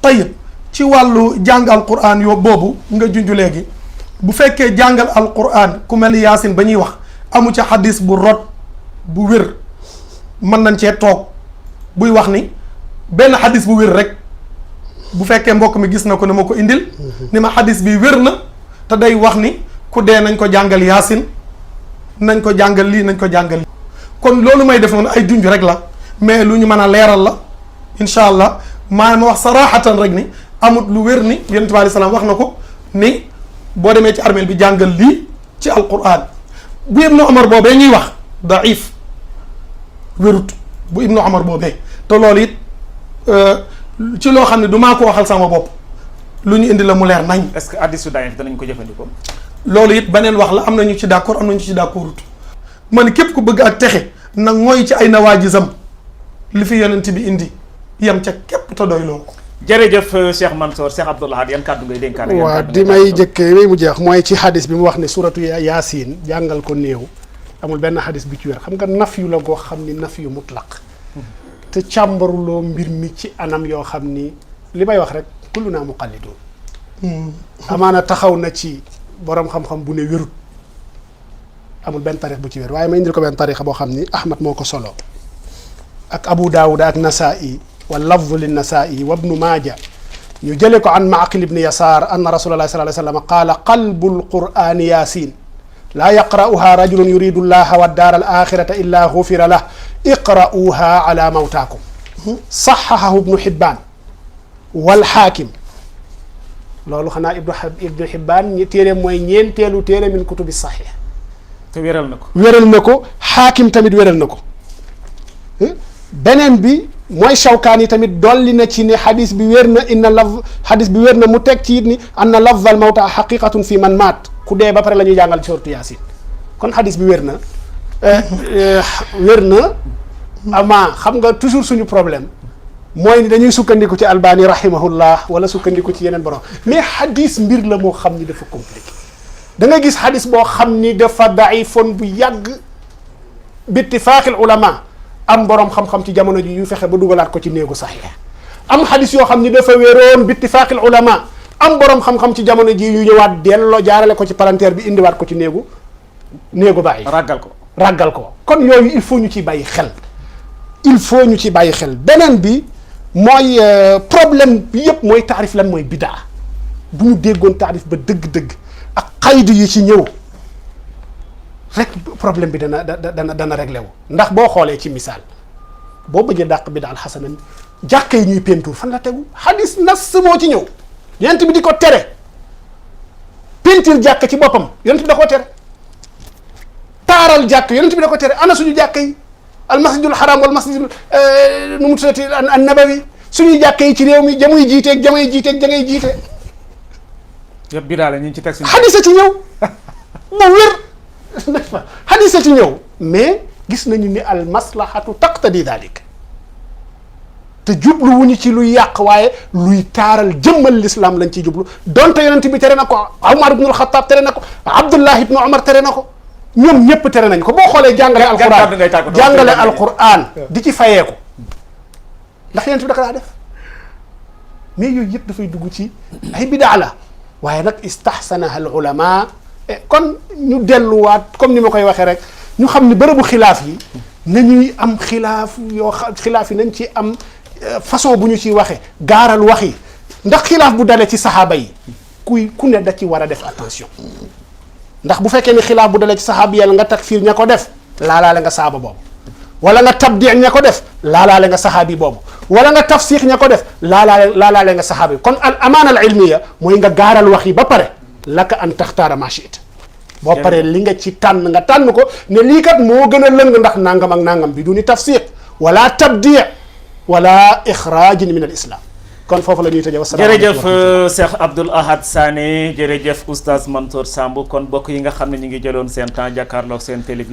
tayib ci wàllu jàng alquran yo boobu nga junj léegi bu fekkee jàngal alquran ku mel ni yaasin ba ñuy wax amu ca xadis bu rot bu wér mën nañ cee toog buy wax ni benn xadis bu wér rek bu fekkee mbokk mi gis na ko ne ma ko indil ni ma xadis bi wér na te day wax ni ku dee nañ ko jàngal yaasin nañ ko jàngal lii nañ ko jàngal lii kon loolu may def noonu ay junj rek la mais lu ñu mën a leeral la incha allah maa ma wax saraxatan rek ni amut lu wér ni yonent bi alayhi salaam wax na ko ni boo demee ci armeel bi jàngal lii ci alquran bu ibnu Omar boobee ñuy wax daif wérut bu ibnu Omar boobee te loolu it ci loo xam ne du maa ko waxal sama bopp lu ñu indi la mu leer nañ. est-ce que hadiisu daif danañ ko jëfandikoo. loolu it beneen wax la am nañu ci d'accord am nañu ci d'accordut ma ne képp ku bëgg ak texe nag mooy ci ay nawaajisam li fi yonent bi indi yam ca képp te doy loo ko. jërëjëf Cheikh Mansour Cheikh Abdoul Ahad yan kàddu ngay dénkaane. waaw di may jëkkee may mu jeex mooy ci xadis bi mu wax ne suratu yaasin jàngal ko néew amul benn xadis bi ci wér xam nga naf yu la goo xam ni naf yu mutlaq te càmbaruloo mbir mi ci anam yoo xam ni li may wax rek kullu naa muqallidun amaana taxaw na ci borom xam-xam bu ne wérut amul benn tarix bu ci wér waaye ma indil ko benn tarixa boo xam ni Ahmad moo ko solo ak Abu Daawuda ak Nasaa'i wa lafdu lin Nasaa'i wa ibnu Maaja ñu jële ko an Maaqil ibni Yasaar anna Rasuulallahi sallallaahu alayhi wa sallam qaala qalbul qur'aani yaasiin laa yaqra'uhaa rajulun yuriidu llaaha wa daara al-aaxirata illaa gufira lahu iqra'uuhaa alaa mawtaakum saxxahahu ibnu Hibbaan wal Xaakim loolu xanaa ibnu Hibbaan téere mooy ñeenteelu téere min kutubi saxiix te wéral na ko. wéral na ko Xaakim tamit wéral na ko beneen bi mooy Shawkaani tamit dolli na ci ne xadis bi wér na inna laf xadis bi wér na mu teg ci it ni anna lafzal mawta xaqiqatun fi man maat ku dee ba pare la ñuy jàngal ci suuratu Yaasin kon xadis bi wér na wér na ama xam nga toujours suñu problème mooy ni dañuy sukkandiku ci Albani rahimahullah wala sukkandiku ci yeneen borom mais xadis mbir la moo xam ni dafa compliqué da nga gis xadis boo xam ni dafa daifoon bu yàgg bi ittifaaqil ulama am borom xam-xam ci jamono ji yu fexe ba dugalaat ko ci néegu saxiix am xadis yoo xam ni dafa wéroon bi ittifaaqil ulama am borom xam-xam ci jamono ji yu ñëwaat delloo jaarale ko ci palanteer bi indiwaat ko ci néegu bàyyi. ràggal ko kon yooyu il faut ñu ci bàyyi xel. il faut ñu ci bàyyi xel beneen bi mooy problème bi yëpp mooy taarif lan mooy bidaa bu ñu déggoon taarif ba dëgg-dëgg ak xaydu yi ci ñëw rek problème bi dana réglé wu ndax boo xoolee ci misaal boo bëggee dàq bidaa alxasanan jàkka yi ñuy peinture fan la tegu xadis nas moo ci ñëw yonent bi di ko tere peinture jàkka ci boppam yonent bi da koo tere taaral jàkk yonent bi da ko tere ana suñu jàkka yi almasjidul haram wal masjid nu mu tuddati an nabawi suñuy jàkka yi ci réew mi jamuy jiiteeg jamay jiiteeg jangay jiite yëpp bidaa la ñu ci teg si xadisa ci ñëw bu wér n'est-ce pas xadisa ci ñëw mais gis nañu ni al maslahatu taqtadi dalik te jublu wuñu ci luy yàq waaye luy taaral jëmmal l'islam lañ ciy jublu donte yonent bi tere na ko Umar ibn al-Khattab tere na ko Abdullah ibn Umar tere na ko ñoom ñëpp tere nañ ko boo xoolee jàngale alquran di ci fayeeku ndax yonent bi da ko daa def mais yooyu yëpp dafay dugg ci ay bidaa la waaye nag istahsanaha al ulama kon ñu delluwaat comme ni ma koy waxee rek ñu xam ni bërëbu xilaaf yi nañuy am xilaaf xilaaf yi nañ ci am façon bu ñu ciy waxee gaaral wax yi ndax xilaaf bu dalee ci saxaaba yi ku ne da ci war a def attention ndax bu fekkee ni xilaaf bu dalee ci saxaaba yàlla nga takfir ña ko def laalaale nga saaba boobu wala nga tabdi ña ko def laalaale nga saxaabi boobu wala nga tafsiix ña ko def laalaale nga saxaabi kon al amaana al ilmiya mooy nga gaaral wax yi ba pare laka an taxtaara ma shi'ta boo paree li nga ci tànn nga tànn ko ne lii kat moo gën a lëng ndax nangam ak nangam bi du ni tafsiq wala tabdi wala ixraajin min al islam kon foofu la ñuy tëjee jërëjëf Cheikh Abdoul Ahad Sané jërëjëf oustaz Mansour Samb kon bokk yi nga xam ne ñu ngi jëloon seen temps jàkkaarloog seen télévision